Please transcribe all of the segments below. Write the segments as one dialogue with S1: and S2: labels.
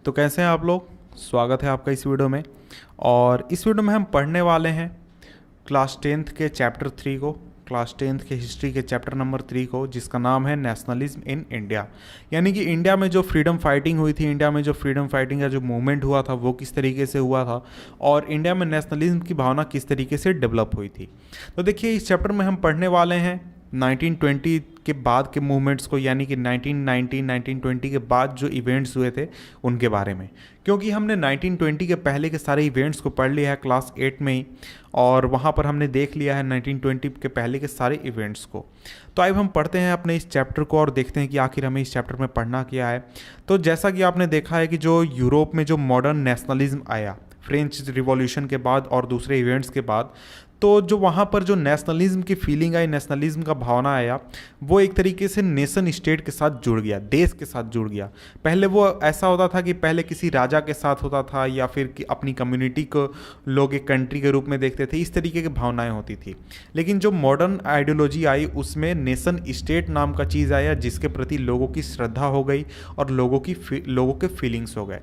S1: तो कैसे हैं आप लोग। स्वागत है आपका इस वीडियो में। और इस वीडियो में हम पढ़ने वाले हैं क्लास टेंथ के चैप्टर 3 को, क्लास टेंथ के हिस्ट्री के चैप्टर नंबर 3 को, जिसका नाम है नेशनलिज्म इन इंडिया। यानी कि इंडिया में जो फ्रीडम फाइटिंग हुई थी, इंडिया में जो फ्रीडम फाइटिंग का जो मूवमेंट हुआ था वो किस तरीके से हुआ था और इंडिया में नेशनलिज्म की भावना किस तरीके से डेवलप हुई थी। तो देखिए, इस चैप्टर में हम पढ़ने वाले हैं 1920 के बाद के मूवमेंट्स को, यानी कि 1919 1920 के बाद जो इवेंट्स हुए थे उनके बारे में। क्योंकि हमने 1920 के पहले के सारे इवेंट्स को पढ़ लिया है क्लास 8 में ही, और वहाँ पर हमने देख लिया है 1920 के पहले के सारे इवेंट्स को। तो अब हम पढ़ते हैं अपने इस चैप्टर को और देखते हैं कि आखिर हमें इस चैप्टर में पढ़ना क्या है। तो जैसा कि आपने देखा है कि जो यूरोप में जो मॉडर्न नेशनलिज्म आया फ्रेंच रिवॉल्यूशन के बाद और दूसरे इवेंट्स के बाद, तो जो वहाँ पर जो नेशनलिज्म की फीलिंग आई, नेशनलिज्म का भावना आया, वो एक तरीके से नेशन स्टेट के साथ जुड़ गया, देश के साथ जुड़ गया। पहले वो ऐसा होता था कि पहले किसी राजा के साथ होता था या फिर कि अपनी कम्युनिटी को लोग एक कंट्री के रूप में देखते थे, इस तरीके की भावनाएं होती थी। लेकिन जो मॉडर्न आइडियोलॉजी आई उसमें नेशन स्टेट नाम का चीज़ आया, जिसके प्रति लोगों की श्रद्धा हो गई और लोगों के फीलिंग्स हो गए।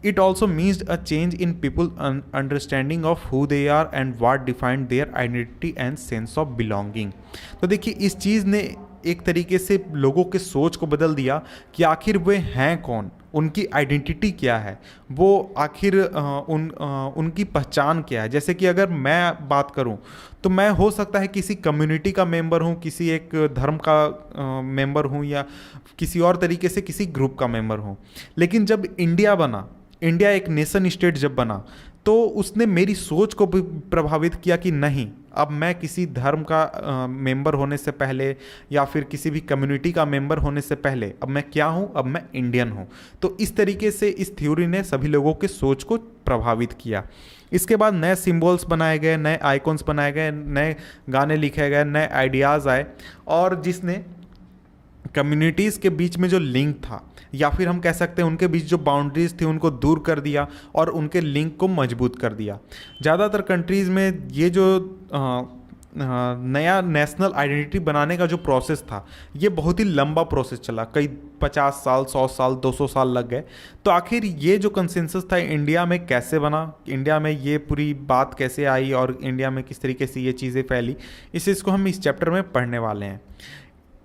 S1: It also means a change in people understanding of who they are and what defined their identity and sense of belonging। तो देखिए, इस चीज़ ने एक तरीके से लोगों के सोच को बदल दिया कि आखिर वे हैं कौन, उनकी आइडेंटिटी क्या है, वो आखिर उनकी पहचान क्या है। जैसे कि अगर मैं बात करूं तो मैं हो सकता है किसी कम्युनिटी का मेंबर हूं, किसी एक धर्म का मेंबर हूं, या किसी और तरीके से किसी ग्रुप का मेंबर हूं। लेकिन जब इंडिया बना, इंडिया एक नेशन स्टेट जब बना, तो उसने मेरी सोच को भी प्रभावित किया कि नहीं, अब मैं किसी धर्म का मेंबर होने से पहले या फिर किसी भी कम्युनिटी का मेंबर होने से पहले अब मैं क्या हूँ, अब मैं इंडियन हूँ। तो इस तरीके से इस थ्योरी ने सभी लोगों के सोच को प्रभावित किया। इसके बाद नए सिंबल्स बनाए गए, नए आइकॉन्स बनाए गए, नए गाने लिखे गए, नए आइडियाज़ आए, और जिसने कम्युनिटीज़ के बीच में जो लिंक था, या फिर हम कह सकते हैं उनके बीच जो बाउंड्रीज थी, उनको दूर कर दिया और उनके लिंक को मजबूत कर दिया। ज़्यादातर कंट्रीज़ में ये जो नया नेशनल आइडेंटिटी बनाने का जो प्रोसेस था, ये बहुत ही लंबा प्रोसेस चला, कई 50 साल, 100 साल, 200 साल लग गए। तो आखिर ये जो कंसेंसस था इंडिया में कैसे बना, इंडिया में ये पूरी बात कैसे आई और इंडिया में किस तरीके से ये चीज़ें फैली, इस चीज़ को हम इस चैप्टर में पढ़ने वाले हैं।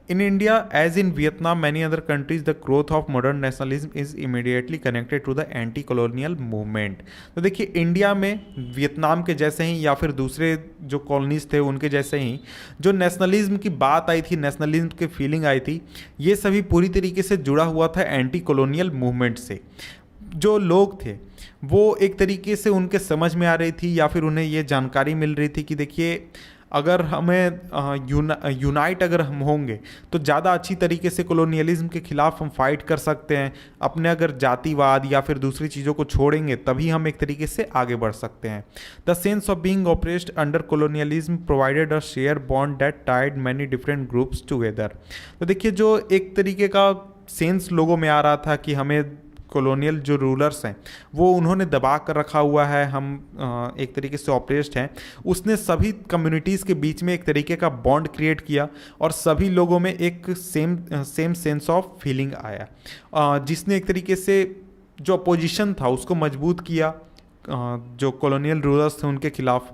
S1: In India, as in Vietnam, many other countries, the growth of modern nationalism is immediately connected to the anti-colonial movement। तो देखिए, इंडिया में वियतनाम के जैसे ही या फिर दूसरे जो कॉलोनीज थे उनके जैसे ही जो नेशनलिज्म की बात आई थी, नेशनलिज्म की फीलिंग आई थी, ये सभी पूरी तरीके से जुड़ा हुआ था एंटी कॉलोनियल मूवमेंट से। जो लोग थे वो एक तरीके से उनके समझ में आ रही थी या फिर उन्हें ये जानकारी मिल रही थी कि देखिए, अगर हमें यूनाइट अगर हम होंगे तो ज़्यादा अच्छी तरीके से कॉलोनियलिज्म के खिलाफ हम फाइट कर सकते हैं। अपने अगर जातिवाद या फिर दूसरी चीज़ों को छोड़ेंगे तभी हम एक तरीके से आगे बढ़ सकते हैं। The sense of being oppressed under colonialism provided a share bond that tied many different groups together. तो देखिए, जो एक तरीके का सेंस लोगों में आ रहा था कि हमें कॉलोनियल जो रूलर्स हैं वो उन्होंने दबा कर रखा हुआ है, हम एक तरीके से ऑपरेस्ड हैं, उसने सभी कम्युनिटीज़ के बीच में एक तरीके का बॉन्ड क्रिएट किया और सभी लोगों में एक सेम सेंस ऑफ फीलिंग आया, जिसने एक तरीके से जो अपोजिशन था उसको मजबूत किया जो कॉलोनियल रूलर्स थे उनके खिलाफ।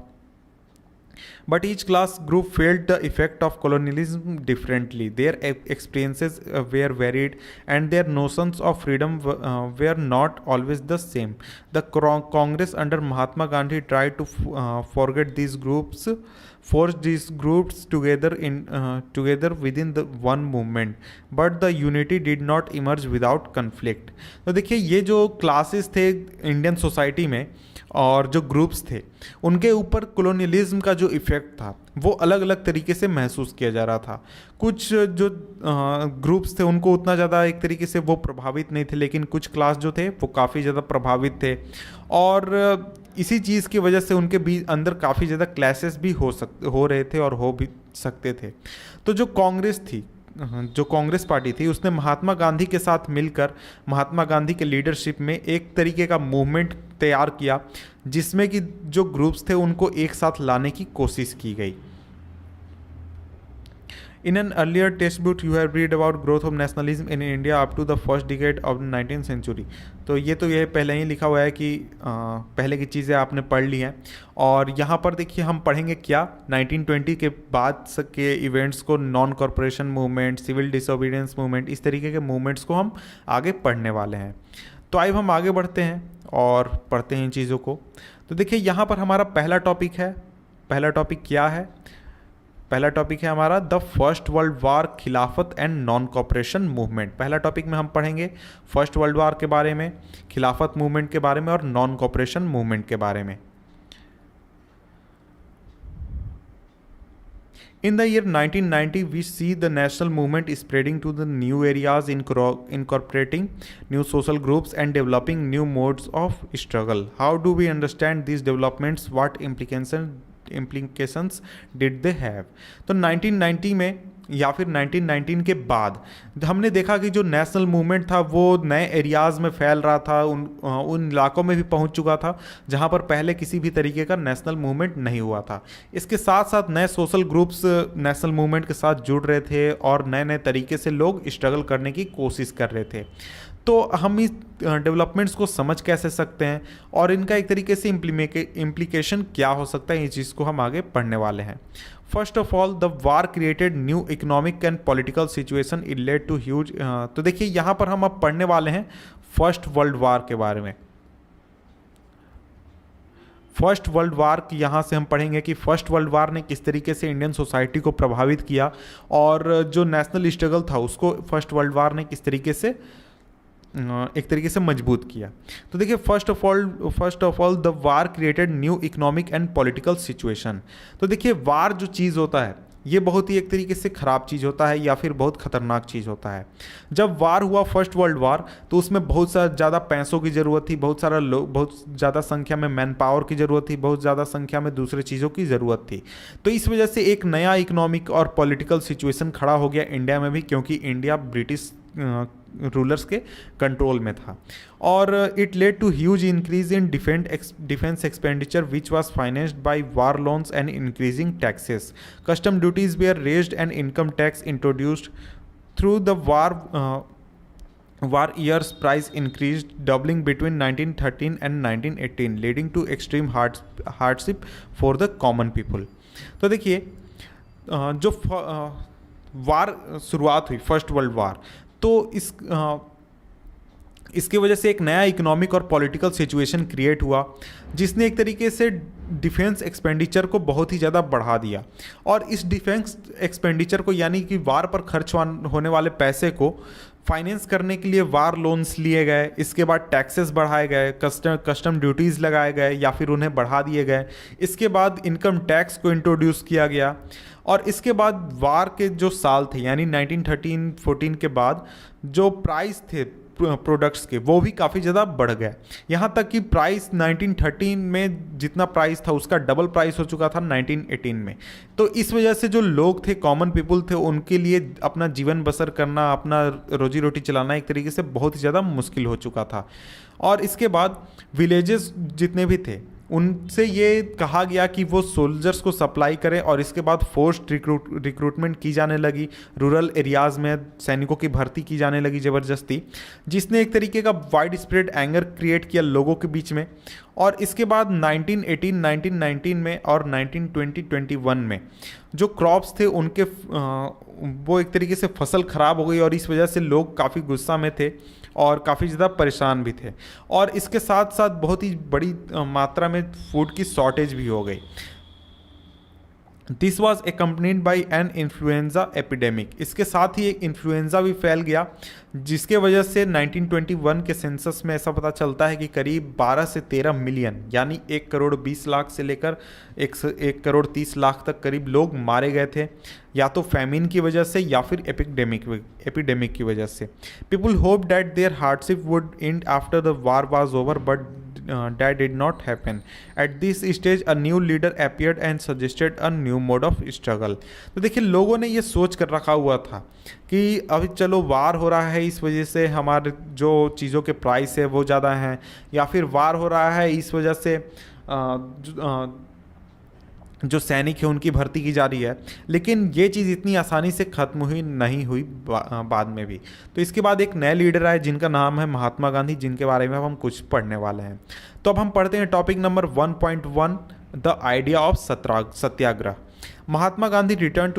S1: But each class group felt the effect of colonialism differently. Their experiences were varied and their notions of freedom were not always the same. The Congress under Mahatma Gandhi tried to forget these groups, force these groups together within the one movement, but the unity did not emerge without conflict। तो देखिए, ये जो classes थे Indian society में और जो groups थे उनके ऊपर कॉलोनियलिज्म का जो इफ़ेक्ट था वो अलग अलग तरीके से महसूस किया जा रहा था। कुछ जो ग्रुप्स थे उनको उतना ज़्यादा एक तरीके से वो प्रभावित नहीं थे, लेकिन कुछ क्लास जो थे वो काफ़ी ज़्यादा प्रभावित थे, और इसी चीज़ की वजह से उनके बीच अंदर काफ़ी ज़्यादा क्लैशेस भी हो रहे थे और हो भी सकते थे। तो जो कांग्रेस थी, जो कांग्रेस पार्टी थी, उसने महात्मा गांधी के साथ मिलकर महात्मा गांधी के लीडरशिप में एक तरीके का मूवमेंट तैयार किया, जिसमें कि जो ग्रुप्स थे उनको एक साथ लाने की कोशिश की गई। In an earlier textbook, you have read about growth of nationalism in India up to the first decade of the 19th century. तो ये पहले ही लिखा हुआ है कि पहले की चीज़ें आपने पढ़ ली हैं। और यहाँ पर देखिए हम पढ़ेंगे क्या 1920 के बाद के इवेंट्स को, non corporation movement, civil disobedience movement, इस तरीके के मूवमेंट्स को हम आगे पढ़ने वाले हैं। तो आइए हम आगे बढ़ते हैं और पढ़ते हैं इन चीज़ों को। तो देखिए यहाँ पर हमारा पहला टॉपिक है। पहला टॉपिक क्या है? पहला टॉपिक है हमारा द फर्स्ट वर्ल्ड वार, खिलाफत एंड नॉन कॉपरेशन मूवमेंट। पहला टॉपिक में हम पढ़ेंगे फर्स्ट वर्ल्ड वार के बारे में, खिलाफत मूवमेंट के बारे में और नॉन कॉपरेशन मूवमेंट के बारे में। In the year 1990, we see the national movement spreading to the new areas, incorporating new social groups and developing new modes of struggle. How do we understand these developments? What implications did they have? तो 1990 में या फिर 1919 के बाद हमने देखा कि जो नेशनल मूवमेंट था वो नए एरियाज़ में फैल रहा था, उन इलाकों में भी पहुंच चुका था जहां पर पहले किसी भी तरीके का नेशनल मूवमेंट नहीं हुआ था। इसके साथ साथ नए सोशल ग्रुप्स नेशनल मूवमेंट के साथ जुड़ रहे थे और नए नए तरीके से लोग स्ट्रगल करने की कोशिश कर रहे थे। तो हम इस डेवलपमेंट्स को समझ कैसे सकते हैं और इनका एक तरीके से इम्प्लीकेशन क्या हो सकता है, इस चीज़ को हम आगे पढ़ने वाले हैं। First of all, the war created new economic and political situation, it led to huge. तो देखिए यहाँ पर हम अब पढ़ने वाले हैं फर्स्ट वर्ल्ड वार के बारे में। फर्स्ट वर्ल्ड वार की यहाँ से हम पढ़ेंगे कि फर्स्ट वर्ल्ड वार ने किस तरीके से इंडियन सोसाइटी को प्रभावित किया और जो नेशनल स्ट्रगल था उसको फर्स्ट वर्ल्ड वार ने किस तरीके से एक तरीके से मजबूत किया। तो देखिए first of all the war created new economic and political situation. तो देखिए वार जो चीज़ होता है ये बहुत ही एक तरीके से ख़राब चीज़ होता है या फिर बहुत ख़तरनाक चीज़ होता है। जब वार हुआ फर्स्ट वर्ल्ड वार तो उसमें बहुत ज़्यादा पैसों की ज़रूरत थी, बहुत ज़्यादा संख्या में मैन पावर की ज़रूरत थी, बहुत ज़्यादा संख्या में दूसरे चीज़ों की ज़रूरत थी। तो इस वजह से एक नया इकोनॉमिक और पॉलिटिकल सिचुएशन खड़ा हो गया इंडिया में भी, क्योंकि इंडिया ब्रिटिश रूलर्स के कंट्रोल में था। और it led to huge increase in defence expenditure which was financed by war loans and increasing taxes. Custom duties were raised and income tax introduced through the war years. Price increased, doubling between 1913 and 1918, leading to extreme hardship for the common people. तो देखिए जो वार शुरुआत हुई first world war, तो इसकी वजह से एक नया इकोनॉमिक और पॉलिटिकल सिचुएशन क्रिएट हुआ जिसने एक तरीके से डिफेंस एक्सपेंडिचर को बहुत ही ज़्यादा बढ़ा दिया। और इस डिफेंस एक्सपेंडिचर को यानी कि वार पर खर्च होने वाले पैसे को फाइनेंस करने के लिए वार लोन्स लिए गए, इसके बाद टैक्सेस बढ़ाए गए, कस्टम ड्यूटीज़ लगाए गए या फिर उन्हें बढ़ा दिए गए, इसके बाद इनकम टैक्स को इंट्रोड्यूस किया गया। और इसके बाद वार के जो साल थे यानी 1913-14 के बाद जो प्राइस थे प्रोडक्ट्स के वो भी काफ़ी ज़्यादा बढ़ गए, यहाँ तक कि प्राइस 1913 में जितना प्राइस था उसका डबल प्राइस हो चुका था 1918 में। तो इस वजह से जो लोग थे, कॉमन पीपल थे, उनके लिए अपना जीवन बसर करना, अपना रोजी रोटी चलाना एक तरीके से बहुत ही ज़्यादा मुश्किल हो चुका था। और इसके बाद विलेजेस जितने भी थे उनसे ये कहा गया कि वो सोल्जर्स को सप्लाई करें और इसके बाद फोर्स्ड रिक्रूटमेंट की जाने लगी, रूरल एरियाज़ में सैनिकों की भर्ती की जाने लगी ज़बरदस्ती, जिसने एक तरीके का वाइड स्प्रेड एंगर क्रिएट किया लोगों के बीच में। और इसके बाद 1918, 1919 में और 1920-21 में जो क्रॉप्स थे उनके वो एक तरीके से फसल ख़राब हो गई और इस वजह से लोग काफ़ी गुस्सा में थे और काफ़ी ज़्यादा परेशान भी थे। और इसके साथ साथ बहुत ही बड़ी मात्रा में फूड की शॉर्टेज भी हो गई। This was accompanied by an influenza epidemic. इसके साथ ही एक इन्फ्लुएंजा भी फैल गया जिसके वजह से 1921 के सेंसस में ऐसा पता चलता है कि करीब 12 से 13 मिलियन यानी 1 करोड़ 20 लाख से लेकर 1 करोड़ 30 लाख तक करीब लोग मारे गए थे, या तो फैमिन की वजह से या फिर एपिडेमिक की वजह से। People hope that their hardship would end after the war was over, but that did not happen. At this stage a new leader appeared and suggested a new mode of struggle. तो देखिए लोगों ने ये सोच कर रखा हुआ था कि अभी चलो वार हो रहा है इस वजह से हमारे जो चीज़ों के प्राइस है वो ज़्यादा हैं, या फिर वार हो रहा है इस वजह से जो सैनिक है उनकी भर्ती की जा रही है, लेकिन ये चीज़ इतनी आसानी से ख़त्म हुई नहीं हुई बाद में भी। तो इसके बाद एक नए लीडर आए जिनका नाम है महात्मा गांधी, जिनके बारे में अब हम कुछ पढ़ने वाले हैं। तो अब हम पढ़ते हैं topic number 1.1, the idea of Satyagraha. Mahatma Gandhi returned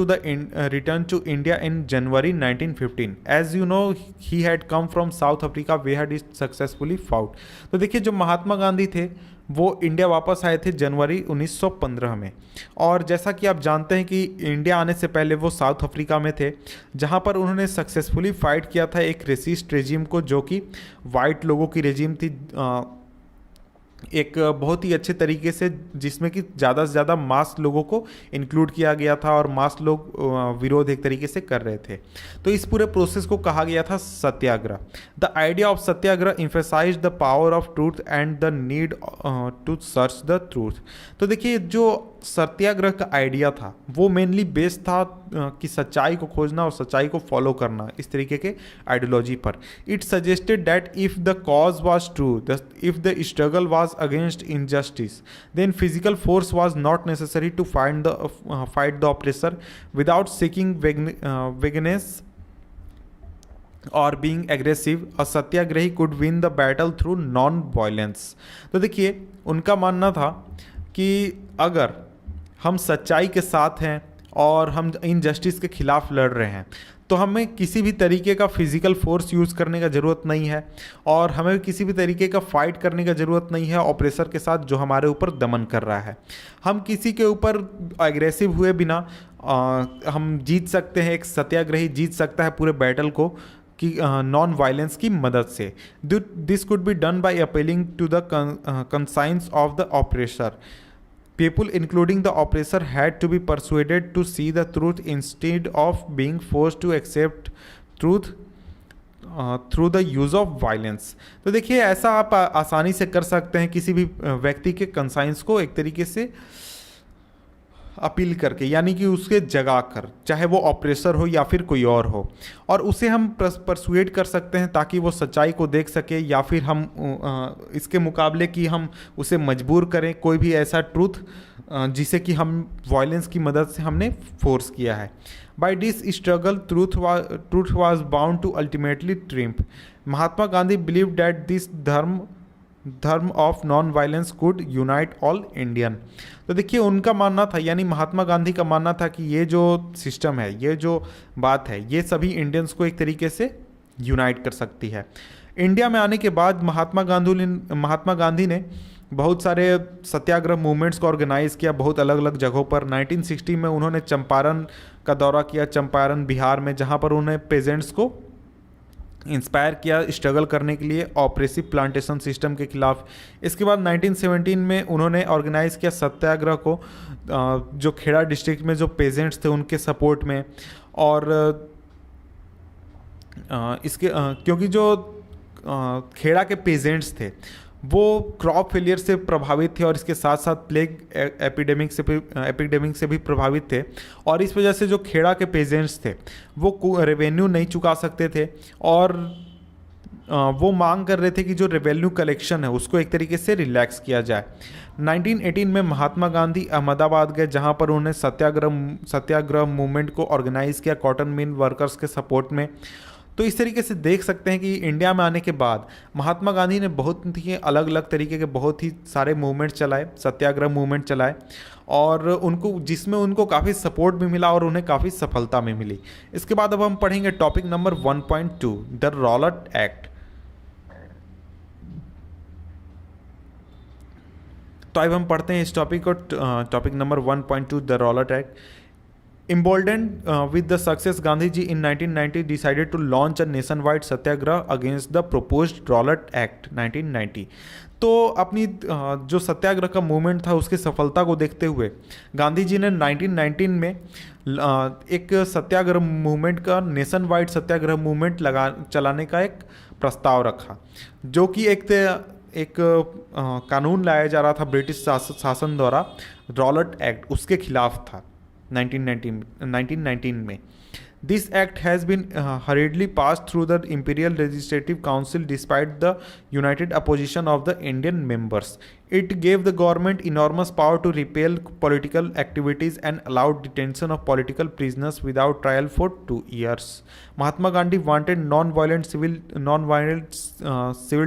S1: to India in January 1915. As you know, he had come from South Africa where he successfully fought. तो देखिए जो महात्मा गांधी थे वो इंडिया वापस आए थे जनवरी 1915 में, और जैसा कि आप जानते हैं कि इंडिया आने से पहले वो साउथ अफ्रीका में थे, जहाँ पर उन्होंने सक्सेसफुली फाइट किया था एक रेसिस्ट रेजिम को, जो कि वाइट लोगों की रेजिम थी, एक बहुत ही अच्छे तरीके से, जिसमें कि ज़्यादा से ज़्यादा मास लोगों को इंक्लूड किया गया था और मास लोग विरोध एक तरीके से कर रहे थे। तो इस पूरे प्रोसेस को कहा गया था satyagraha. The idea of satyagraha emphasise the power of truth and the need to search the truth. तो देखिए जो सत्याग्रह का आइडिया था वो मेनली बेस्ड था कि सच्चाई को खोजना और सच्चाई को फॉलो करना, इस तरीके के आइडियोलॉजी पर। It suggested that if the cause was true, if the struggle was against injustice, then physical force was not necessary to fight the oppressor without seeking vengeance or being aggressive, a satyagrahi could win the battle through non violence. तो देखिए उनका मानना था कि अगर हम सच्चाई के साथ हैं और हम इनजस्टिस के खिलाफ लड़ रहे हैं तो हमें किसी भी तरीके का फिजिकल फोर्स यूज़ करने का ज़रूरत नहीं है, और हमें किसी भी तरीके का फाइट करने का ज़रूरत नहीं है ऑपरेसर के साथ जो हमारे ऊपर दमन कर रहा है। हम किसी के ऊपर एग्रेसिव हुए बिना हम जीत सकते हैं, एक सत्याग्रही जीत सकता है पूरे बैटल को कि नॉन वायलेंस की मदद से। This could be done by appealing to the conscience of the oppressor. People, including the oppressor, had to be persuaded to see the truth instead of being forced to accept truth through the use of violence। तो देखिए ऐसा आप आसानी से कर सकते हैं किसी भी व्यक्ति के कंसाइंस को एक तरीके से अपील करके, यानी कि उसके जगा कर, चाहे वो ऑपरेसर हो या फिर कोई और हो, और उसे हम परसुएड कर सकते हैं ताकि वो सच्चाई को देख सके, या फिर हम इसके मुकाबले कि हम उसे मजबूर करें कोई भी ऐसा ट्रूथ जिसे कि हम वायलेंस की मदद से हमने फोर्स किया है। By this struggle truth was bound to ultimately triumph. Mahatma Gandhi believe that this dharma of non violence could unite all Indian. तो देखिए उनका मानना था, यानी महात्मा गांधी का मानना था कि ये जो सिस्टम है, ये जो बात है, ये सभी इंडियंस को एक तरीके से यूनाइट कर सकती है। इंडिया में आने के बाद महात्मा गांधी ने बहुत सारे सत्याग्रह मूवमेंट्स को ऑर्गेनाइज किया बहुत अलग अलग जगहों पर। 1960 में उन्होंने चंपारण का दौरा किया, चंपारण बिहार में, जहाँ पर उन्होंने पेजेंट्स को इंस्पायर किया स्ट्रगल करने के लिए ऑपरेसिव प्लांटेशन सिस्टम के खिलाफ। इसके बाद 1917 में उन्होंने ऑर्गेनाइज किया सत्याग्रह को जो खेड़ा डिस्ट्रिक्ट में जो पेजेंट्स थे उनके सपोर्ट में, और इसके क्योंकि जो खेड़ा के पेजेंट्स थे वो क्रॉप फेलियर से प्रभावित थे और इसके साथ साथ प्लेग एपिडेमिक से भी प्रभावित थे, और इस वजह से जो खेड़ा के पेजेंट्स थे वो रेवेन्यू नहीं चुका सकते थे, और वो मांग कर रहे थे कि जो रेवेन्यू कलेक्शन है उसको एक तरीके से रिलैक्स किया जाए। 1918 में महात्मा गांधी अहमदाबाद गए, जहां पर उन्होंने सत्याग्रह मूवमेंट को ऑर्गेनाइज किया कॉटन मिल वर्कर्स के सपोर्ट में। तो इस तरीके से देख सकते हैं कि इंडिया में आने के बाद महात्मा गांधी ने बहुत ही अलग अलग तरीके के बहुत ही सारे मूवमेंट चलाए, सत्याग्रह मूवमेंट चलाए, और उनको जिसमें उनको काफ़ी सपोर्ट भी मिला और उन्हें काफ़ी सफलता भी मिली। इसके बाद अब हम पढ़ेंगे topic number 1.2, the Rowlatt act. तो अब हम पढ़ते हैं इस टॉपिक को, topic number 1.2, the Rowlatt act. Emboldened with the success, Gandhiji in 1990 decided to launch a nationwide satyagraha against the proposed Rowlatt Act 1990। तो अपनी जो सत्याग्रह का मूवमेंट था उसकी सफलता को देखते हुए गांधी जी ने 1919 में एक सत्याग्रह मूवमेंट का नेशन वाइड सत्याग्रह मूवमेंट चलाने का एक प्रस्ताव रखा, जो कि एक कानून लाया जा रहा था ब्रिटिश शासन द्वारा, रॉलेट एक्ट, उसके खिलाफ था 1919 में। This act has been hurriedly passed through the Imperial Legislative Council despite the united opposition of the Indian members. It gave the government enormous power to repel political activities and allowed detention of political prisoners without trial for 2 years. Mahatma Gandhi wanted non-violent civil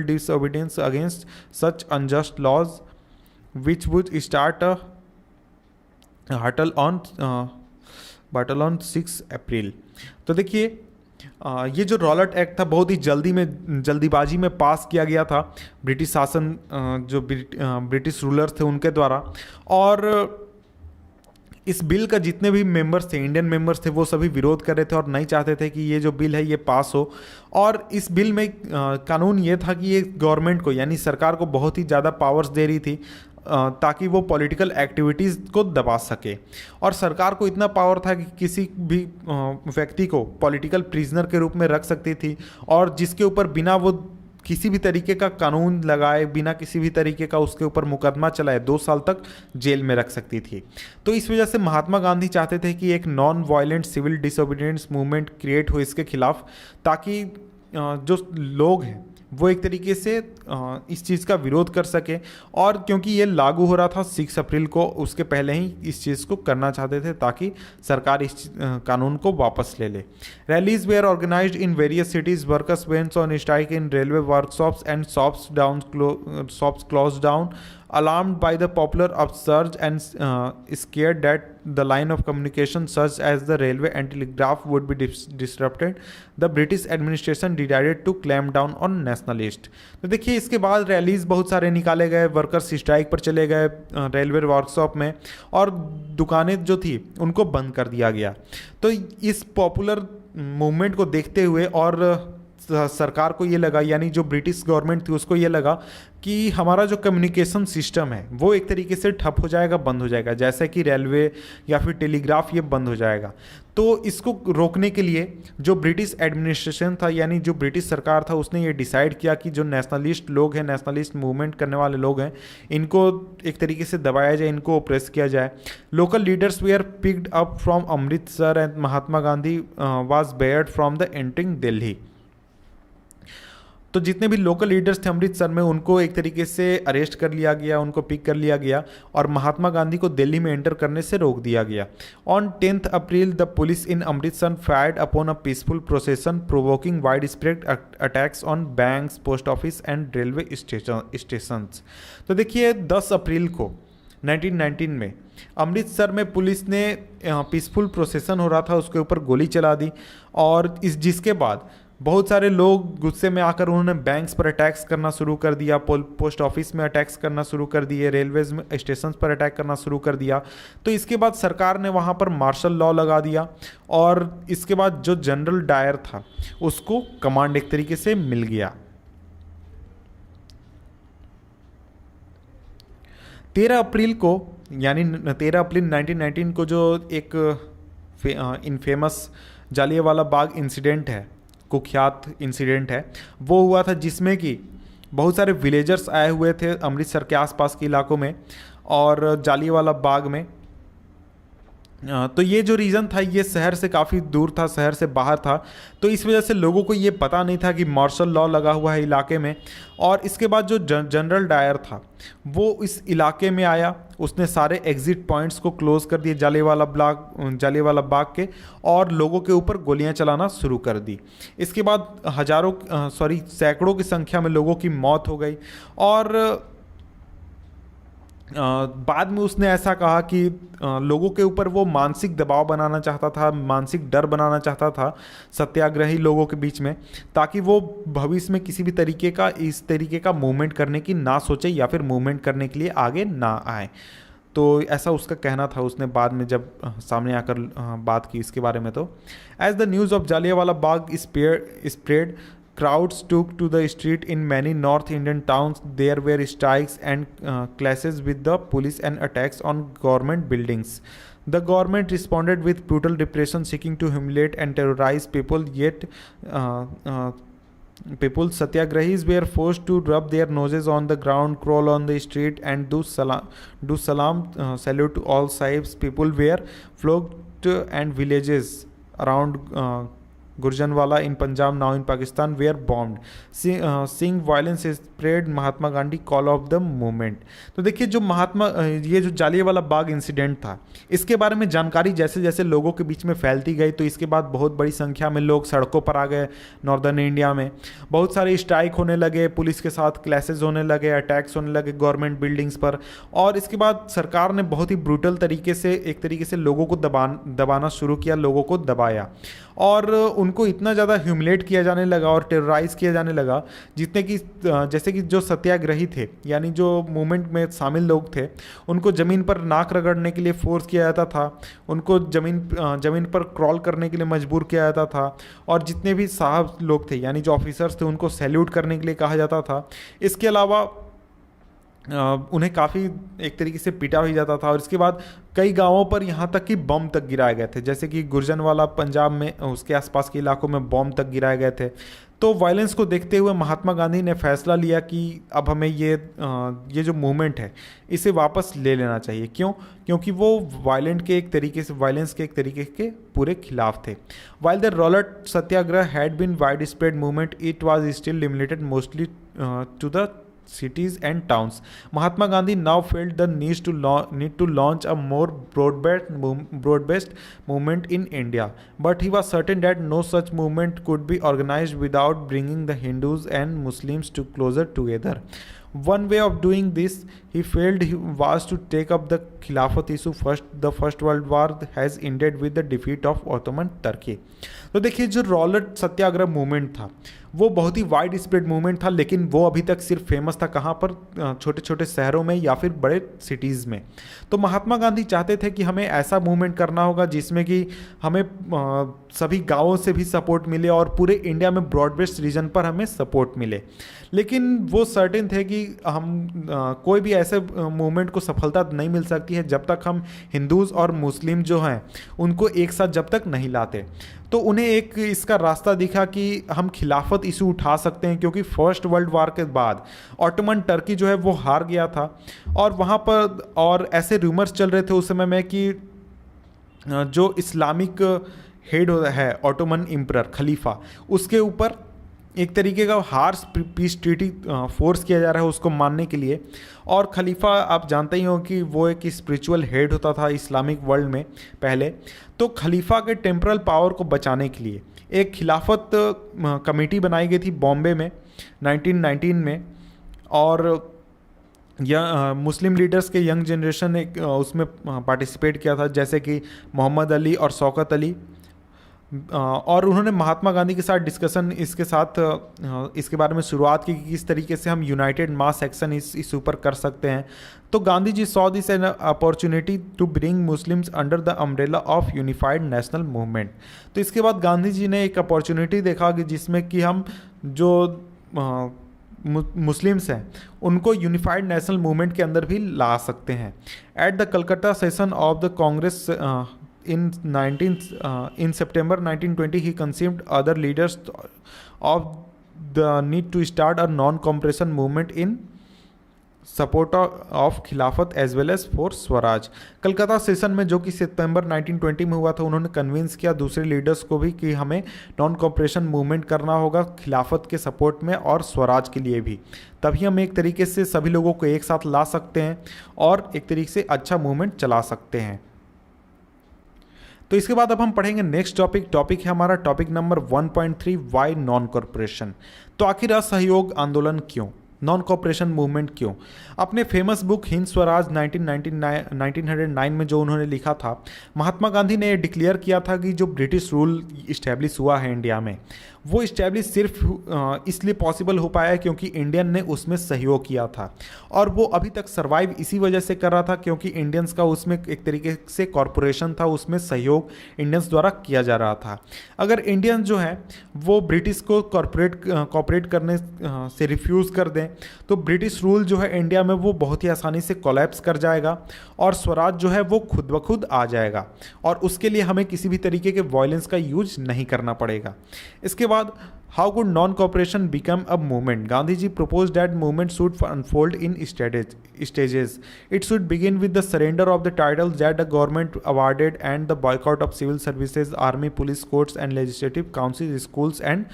S1: disobedience against such unjust laws, which would start a battle on 6 अप्रैल। तो देखिए ये जो Rowlatt act था बहुत ही जल्दीबाजी में पास किया गया था ब्रिटिश शासन जो ब्रिटिश रूलर्स थे उनके द्वारा। और इस बिल का जितने भी मेंबर्स थे, इंडियन मेंबर्स थे, वो सभी विरोध कर रहे थे और नहीं चाहते थे कि ये जो बिल है ये पास हो। और इस बिल में कानून ये था कि ये गवर्नमेंट को यानी सरकार को बहुत ही ज़्यादा पावर्स दे रही थी ताकि वो पॉलिटिकल एक्टिविटीज़ को दबा सके। और सरकार को इतना पावर था कि किसी भी व्यक्ति को पॉलिटिकल प्रिजनर के रूप में रख सकती थी और जिसके ऊपर बिना वो किसी भी तरीके का कानून लगाए, बिना किसी भी तरीके का उसके ऊपर मुकदमा चलाए 2 साल तक जेल में रख सकती थी। तो इस वजह से महात्मा गांधी चाहते थे कि एक non violent civil disobedience movement create हो इसके खिलाफ, ताकि जो लोग हैं वो एक तरीके से इस चीज़ का विरोध कर सके। और क्योंकि ये लागू हो रहा था 6 अप्रैल को, उसके पहले ही इस चीज़ को करना चाहते थे ताकि सरकार इस कानून को वापस ले ले। Rallies were organised in various cities, workers went on strike in railway workshops and shops close down, alarmed by the popular upsurge and scared that the line of communication such as the railway and telegraph would be disrupted, the British administration decided to clamp down on nationalists। तो देखिए इसके बाद rallies बहुत सारे निकाले गए, workers strike पर चले गए रेलवे वर्कशॉप में, और दुकानें जो थी उनको बंद कर दिया गया। तो इस पॉपुलर मूवमेंट को देखते हुए और सरकार को ये लगा, यानी जो ब्रिटिश गवर्नमेंट थी उसको ये लगा कि हमारा जो कम्युनिकेशन सिस्टम है वो एक तरीके से ठप हो जाएगा, बंद हो जाएगा, जैसे कि रेलवे या फिर टेलीग्राफ ये बंद हो जाएगा। तो इसको रोकने के लिए जो ब्रिटिश एडमिनिस्ट्रेशन था यानी जो ब्रिटिश सरकार था उसने ये डिसाइड किया कि जो नेशनलिस्ट लोग हैं, नेशनलिस्ट मूवमेंट करने वाले लोग हैं, इनको एक तरीके से दबाया जाए, इनको ओप्रेस किया जाए। Local leaders were picked up from Amritsar and Mahatma Gandhi was barred from the entering Delhi. तो जितने भी लोकल लीडर्स थे अमृतसर में उनको एक तरीके से अरेस्ट कर लिया गया, उनको पिक कर लिया गया और महात्मा गांधी को दिल्ली में एंटर करने से रोक दिया गया। On 10 April the police in Amritsar fired upon a peaceful procession provoking wide spread attacks on banks, post office and railway stations. तो देखिए 10 अप्रैल को 1919 में अमृतसर में पुलिस ने पीसफुल प्रोसेशन हो रहा था उसके ऊपर गोली चला दी, और जिसके बाद बहुत सारे लोग गुस्से में आकर उन्होंने बैंक्स पर अटैक्स करना शुरू कर दिया, पोस्ट ऑफिस में अटैक्स करना शुरू कर दिए, रेलवेज में स्टेशन पर अटैक करना शुरू कर दिया। तो इसके बाद सरकार ने वहाँ पर मार्शल लॉ लगा दिया और इसके बाद जो जनरल डायर था उसको कमांड एक तरीके से मिल गया। 13 अप्रैल को यानी 13 अप्रैल 1919 को जो एक इनफेमस जालियांवाला बाग इंसिडेंट है, कुख्यात इंसिडेंट है, वो हुआ था जिसमें कि बहुत सारे विलेजर्स आए हुए थे अमृतसर के आसपास के इलाकों में और जालियांवाला बाग में। तो ये जो रीज़न था ये शहर से काफ़ी दूर था, शहर से बाहर था, तो इस वजह से लोगों को ये पता नहीं था कि मार्शल लॉ लगा हुआ है इलाके में। और इसके बाद जो जनरल डायर था वो इस इलाके में आया, उसने सारे एग्जिट पॉइंट्स को क्लोज कर दिए जालियांवाला बाग के, और लोगों के ऊपर गोलियां चलाना शुरू कर दी। इसके बाद सैकड़ों की संख्या में लोगों की मौत हो गई। और बाद में उसने ऐसा कहा कि लोगों के ऊपर वो मानसिक दबाव बनाना चाहता था, मानसिक डर बनाना चाहता था सत्याग्रही लोगों के बीच में, ताकि वो भविष्य में किसी भी तरीके का इस तरीके का मूवमेंट करने की ना सोचे या फिर मूवमेंट करने के लिए आगे ना आए। तो ऐसा उसका कहना था, उसने बाद में जब सामने आकर बात की इसके बारे में। तो as the news of Jallianwala Bagh spread, crowds took to the street in many North Indian towns. There were strikes and clashes with the police and attacks on government buildings. The government responded with brutal repression, seeking to humiliate and terrorize people. Yet, satyagrahis were forced to rub their noses on the ground, crawl on the street, and do salam salute to all sahibs. People were flogged and villages around Gurjanwala in Punjab, now in Pakistan, were bombed. Seeing violence spread, Mahatma Gandhi call of the movement. तो देखिए जो ये जो Jallianwala Bagh incident था, इसके बारे में जानकारी जैसे जैसे लोगों के बीच में फैलती गई, तो इसके बाद बहुत बड़ी संख्या में लोग सड़कों पर आ गए. नॉर्दर्न इंडिया में बहुत सारे स्ट्राइक होने लगे, पुलिस के साथ क्लैशेज होने लगे, अटैक्स होने लगे गवर्नमेंट बिल्डिंग्स पर. और इसके बाद सरकार ने बहुत ही ब्रूटल तरीके से, एक तरीके से लोगों को दबाना शुरू किया, लोगों को दबाया और उनको इतना ज़्यादा ह्यूमिलेट किया जाने लगा और टेरराइज़ किया जाने लगा, जितने कि जैसे कि जो सत्याग्रही थे, यानी जो मूवमेंट में शामिल लोग थे, उनको ज़मीन पर नाक रगड़ने के लिए फोर्स किया जाता था, उनको ज़मीन पर क्रॉल करने के लिए मजबूर किया जाता था. और जितने भी साहब लोग थे, यानी जो ऑफिसर्स थे, उनको सैल्यूट करने के लिए कहा जाता था. इसके अलावा उन्हें काफ़ी एक तरीके से पीटा भी जाता था. और इसके बाद कई गांवों पर यहाँ तक कि बम तक गिराए गए थे, जैसे कि गुर्जरवाला पंजाब में, उसके आसपास के इलाकों में बम तक गिराए गए थे. तो वायलेंस को देखते हुए महात्मा गांधी ने फैसला लिया कि अब हमें ये जो मूवमेंट है इसे वापस ले लेना चाहिए. क्यों? क्योंकि वो वायलेंस के एक तरीके के पूरे खिलाफ थे. While the Rowlatt Satyagraha had been wide spread movement, it was still limited mostly to the cities and towns. Mahatma Gandhi now felt the need to launch a more broad-based movement in India, but he was certain that no such movement could be organized without bringing the Hindus and Muslims to closer together. One way of doing this, he felt, was to take up the Khilafat issue first. The First World War has ended with the defeat of Ottoman Turkey. तो देखिए जो Rowlatt सत्याग्रह movement था वो बहुत ही wide spread movement था, लेकिन वो अभी तक सिर्फ फेमस था कहाँ पर? छोटे छोटे शहरों में या फिर बड़े सिटीज़ में. तो महात्मा गांधी चाहते थे कि हमें ऐसा मूवमेंट करना होगा जिसमें कि हमें सभी गांवों से भी सपोर्ट मिले और पूरे इंडिया में ब्रॉड बेस्ड रीजन पर हमें सपोर्ट मिले. लेकिन वो सर्टेन थे कि हम कोई भी ऐसे मूवमेंट को सफलता नहीं मिल सकती है जब तक हम हिंदूज़ और मुस्लिम जो हैं उनको एक साथ जब तक नहीं लाते. तो उन्हें एक इसका रास्ता दिखा कि हम खिलाफत इशू उठा सकते हैं, क्योंकि फर्स्ट वर्ल्ड वार के बाद ऑटोमन टर्की जो है वो हार गया था. और वहाँ पर और ऐसे रूमर्स चल रहे थे उस समय में कि जो इस्लामिक हेड है ऑटोमन एम्परर खलीफा, उसके ऊपर एक तरीके का हार्श पीस ट्रीटी फोर्स किया जा रहा है उसको मानने के लिए. और खलीफा आप जानते ही हो कि वो एक स्पिरिचुअल हेड होता था इस्लामिक वर्ल्ड में पहले. तो खलीफा के टेम्परल पावर को बचाने के लिए एक खिलाफत कमेटी बनाई गई थी बॉम्बे में 1919 में. और मुस्लिम लीडर्स के यंग जनरेशन ने उसमें पार्टिसिपेट किया था, जैसे कि मोहम्मद अली और शौकत अली. और उन्होंने महात्मा गांधी के साथ डिस्कशन इसके बारे में शुरुआत की कि किस तरीके से हम यूनाइटेड मास एक्शन इस ऊपर कर सकते हैं. तो Gandhi ji saw this an opportunity to bring Muslims under the umbrella of unified national movement. तो इसके बाद गांधी जी ने एक अपॉर्चुनिटी देखा कि जिसमें कि हम जो मुस्लिम्स हैं उनको यूनिफाइड नेशनल मूवमेंट के अंदर भी ला सकते हैं. At the Calcutta session of the Congress in September 1920, he conceived other leaders of the need to start a non-cooperation movement in support of खिलाफत as well as for Swaraj. Calcutta session में जो कि सितंबर 1920 में हुआ था, उन्होंने कन्विंस किया दूसरे लीडर्स को भी कि हमें नॉन कॉपरेशन मूवमेंट करना होगा खिलाफत के सपोर्ट में और स्वराज के लिए भी. तभी हम एक तरीके से सभी लोगों को एक साथ ला सकते हैं और एक तरीके से अच्छा मूवमेंट चला सकते हैं. तो इसके बाद अब हम पढ़ेंगे नेक्स्ट टॉपिक है हमारा topic number 1.3, why non corporation. तो आखिर असहयोग आंदोलन क्यों, नॉन कॉपरेशन मूवमेंट क्यों? अपने फेमस बुक हिंद स्वराज 1909 में जो उन्होंने लिखा था, महात्मा गांधी ने डिक्लेयर किया था कि जो ब्रिटिश रूल इस्टेब्लिश हुआ है इंडिया में, वो इस्टेब्लिश सिर्फ इसलिए पॉसिबल हो पाया क्योंकि इंडियन ने उसमें सहयोग किया था. और वो अभी तक सर्वाइव इसी वजह से कर रहा था क्योंकि इंडियंस का उसमें एक तरीके से कॉरपोरेशन था, उसमें सहयोग इंडियंस द्वारा किया जा रहा था. अगर इंडियंस जो हैं वो ब्रिटिश को कॉपरेट करने से रिफ्यूज़ कर दें तो ब्रिटिश रूल जो है इंडिया में वो बहुत ही आसानी से कोलैप्स कर जाएगा और स्वराज जो है वो खुद ब खुद आ जाएगा. और उसके लिए हमें किसी भी तरीके के वायलेंस का यूज नहीं करना पड़ेगा. इसके बाद how could non cooperation become a movement? Gandhi ji proposed that movement should unfold in stages. It should begin with the surrender of the titles that the government awarded and the boycott of civil services, army, police, courts and legislative councils, schools and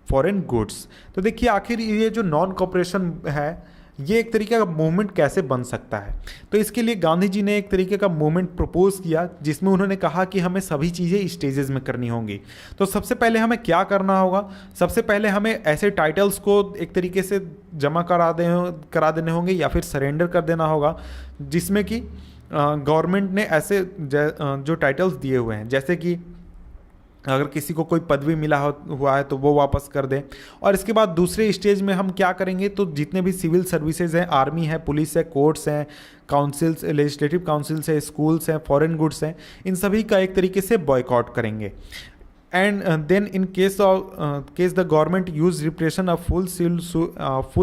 S1: foreign goods. तो देखिए आखिर ये जो non cooperation है ये एक तरीके का मूवमेंट कैसे बन सकता है। तो इसके लिए गांधी जी ने एक तरीके का मूवमेंट प्रपोज किया जिसमें उन्होंने कहा कि हमें सभी चीज़ें स्टेजेस में करनी होंगी। तो सबसे पहले हमें क्या करना होगा? सबसे पहले हमें ऐसे टाइटल्स को एक तरीके से जमा करा देने होंगे या फिर सरेंडर कर देना होगा जिसमें कि गवर्नमेंट ने ऐसे जो टाइटल्स दिए हुए हैं, जैसे कि अगर किसी को कोई पदवी मिला हुआ है तो वो वापस कर दें। और इसके बाद दूसरे स्टेज में हम क्या करेंगे, तो जितने भी सिविल सर्विसेज हैं, आर्मी है, पुलिस है, कोर्ट्स हैं, काउंसिल्स, लेजिस्लेटिव काउंसिल्स है, स्कूल्स हैं, फॉरेन गुड्स हैं, इन सभी का एक तरीके से बॉयकॉट करेंगे। And then in case the government use repression a full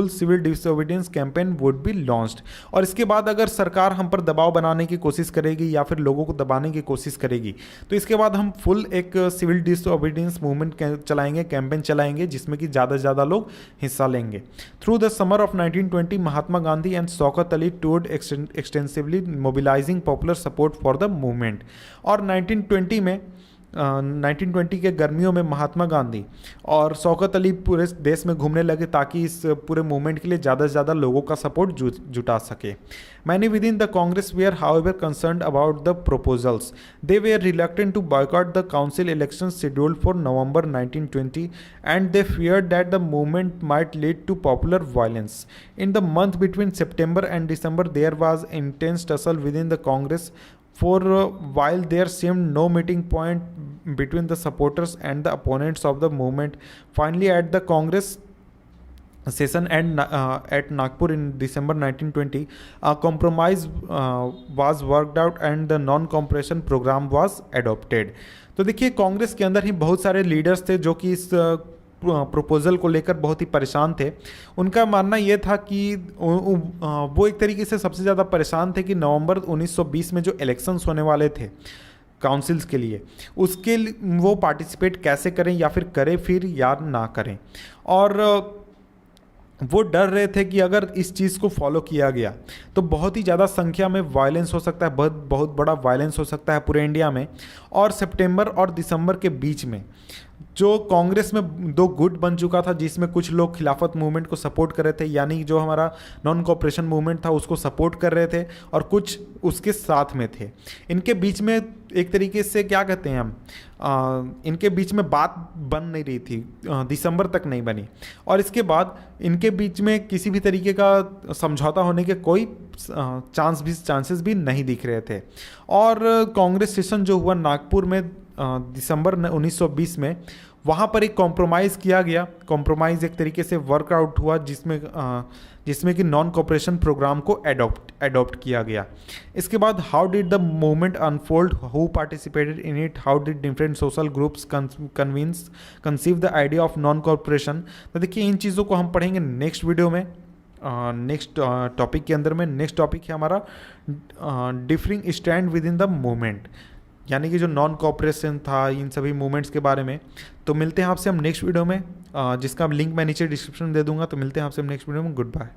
S1: civil disobedience campaign would be launched. और इसके बाद अगर सरकार हम पर दबाव बनाने की कोशिश करेगी या फिर लोगों को दबाने की कोशिश करेगी तो इसके बाद हम फुल एक सिविल डिसोबीडियंस मूवमेंट चलाएंगे, कैंपेन चलाएंगे जिसमें कि ज़्यादा से ज़्यादा लोग हिस्सा लेंगे। Through the summer of 1920 Mahatma Gandhi and Shaukat Ali toured extensively mobilising popular support for the movement. और 1920 के गर्मियों में महात्मा गांधी और शौकत अली पूरे देश में घूमने लगे ताकि इस पूरे मूवमेंट के लिए ज़्यादा से ज़्यादा लोगों का सपोर्ट जुटा सके। Many within the Congress were however concerned about the proposals. They were reluctant to boycott the council election scheduled for November 1920 and they feared that the movement might lead to popular violence. In the month between September and December there was intense tussle within the Congress. For while there seemed no meeting point between the supporters and the opponents of the movement, finally at the Congress session at Nagpur in December 1920, a compromise was worked out and the non-cooperation program was adopted. तो देखिए कांग्रेस के अंदर ही बहुत सारे leaders थे जो कि इस प्रपोजल को लेकर बहुत ही परेशान थे। उनका मानना ये था कि वो एक तरीके से सबसे ज़्यादा परेशान थे कि नवंबर 1920 में जो इलेक्शंस होने वाले थे काउंसिल्स के लिए उसके वो पार्टिसिपेट कैसे करें या फिर करें फिर या ना करें। और वो डर रहे थे कि अगर इस चीज़ को फॉलो किया गया तो बहुत ही ज़्यादा संख्या में वायलेंस हो सकता है, बहुत बड़ा वायलेंस हो सकता है पूरे इंडिया में। और सितंबर और दिसंबर के बीच में जो कांग्रेस में दो गुट बन चुका था जिसमें कुछ लोग खिलाफत मूवमेंट को सपोर्ट कर रहे थे, यानी जो हमारा नॉन कॉपरेशन मूवमेंट था उसको सपोर्ट कर रहे थे और कुछ उसके साथ में थे। इनके बीच में एक तरीके से क्या कहते हैं हम, इनके बीच में बात बन नहीं रही थी, दिसंबर तक नहीं बनी। और इसके बाद इनके बीच में किसी भी तरीके का समझौता होने के कोई चांसेस भी नहीं दिख रहे थे। और कांग्रेस सेशन जो हुआ नागपुर में दिसंबर 1920 में, वहाँ पर एक कॉम्प्रोमाइज़ किया गया। कॉम्प्रोमाइज़ एक तरीके से वर्कआउट हुआ जिसमें कि नॉन कॉपरेशन प्रोग्राम को एडॉप्ट किया गया। इसके बाद how did the movement unfold, who participated in it, how did different social groups conceive the idea of non cooperation. तो देखिए इन चीज़ों को हम पढ़ेंगे नेक्स्ट वीडियो में, नेक्स्ट टॉपिक के अंदर में। नेक्स्ट टॉपिक है हमारा differing stand with in the movement, यानी कि जो नॉन कॉपरेशन था इन सभी मूवमेंट्स के बारे में। तो मिलते हैं आपसे हम नेक्स्ट वीडियो में, जिसका लिंक मैं नीचे डिस्क्रिप्शन में दे दूंगा। तो मिलते हैं आपसे हम नेक्स्ट वीडियो में। Good bye.